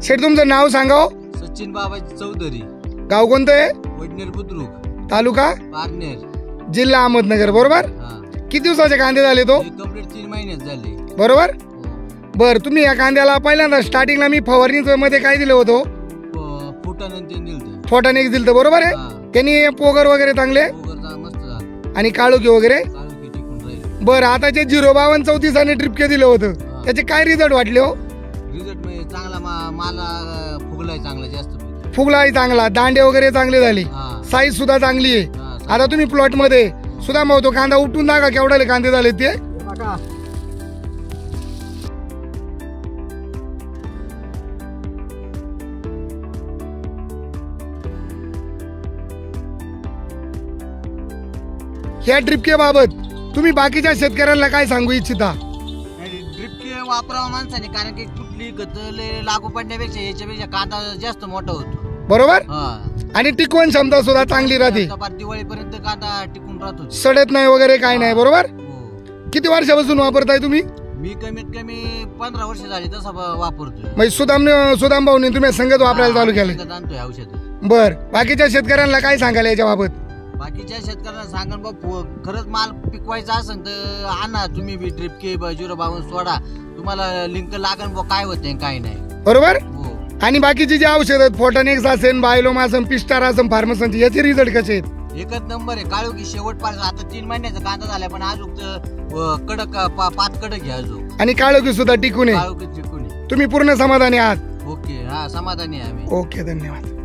शेठ तुमचं नाव सांगा हो. सचिन बाबाजी चौधरी, गाव कोणतं आहे? वडनेर बुद्रुक, तालुका पारनेर, जिल्हा अहमदनगर. बरोबर. किती दिवसाचे कांदे झाले तो? कंप्लीट 3 महिन्यात झाले. बरोबर. बर, तुम्ही या कांद्याला पहिल्यांदा स्टार्टिंगला मी फवारणी मध्ये काय दिलं होतं? फुटाने दिलं, फोटाने एक दिलं. बरोबर आहे. त्यांनी पोगर वगैरे चांगले मस्त झालं आणि काळोखी वगैरे. टिकून राहिले. बरं, आता जे 052 34 ड्रिपके दिलं होतं त्याचे काय रिझल्ट वाटले हो? रिझल्ट म्हणजे चांगला माला फुगलाय, चांगला जास्त फुगलाही चांगला, दांडे वगैरे चांगले झाले, साईज सुद्धा चांगली आहे. आता तुम्ही प्लॉट मध्ये सुद्धा मग तो कांदा उठून दाखवा केवढे कांदे झाले ते. ह्या ड्रिपके बाबत तुम्ही बाकीच्या शेतकऱ्यांना काय सांगू इच्छिता? ड्रिपके वापरावा माणसाने, कारण की कुठली खत लागू पडण्यापेक्षा याच्यापेक्षा कांदा जास्त मोठा होतो. बरोबर. आणि टिकवण क्षमता सुद्धा चांगली राहते. दिवाळीपर्यंत कांदा टिकून राहतो, सडत नाही वगैरे काय नाही. बरोबर. किती वर्षापासून वापरताय तुम्ही? मी कमीत कमी 15 वर्ष झाली तसा वापरतोय. म्हणजे सुदाम भाऊनी तुम्ही संगत वापरायला चालू केलं? आणतोय औषध. बर, बाकीच्या शेतकऱ्यांना काय सांगाल याच्या बाबत? बाकीच्या शेतकऱ्यांना सांगा बाबा, खरंच माल पिकवायचा असेल तर आणा तुम्ही बी ड्रिपके 052 सोडा, तुम्हाला लिंक लागन काय होते काय नाही. बरोबर. आणि बाकीची जे औषध आहेत, फोटानिक्स असेल, बायोलोम असेल, पिस्टार असेल, फार्मसन, याचे रिझल्ट कसे आहेत? एकच नंबर आहे. काळू की शेवटपर्यंत आता 3 महिन्याचा कांदा झाला, पण अजून कडक 5 कडक घ्या अजून. आणि काळोखी सुद्धा टिकून आहे. टिकून तुम्ही पूर्ण समाधानी आहात? ओके, हा समाधानी आहे आम्ही. ओके, धन्यवाद.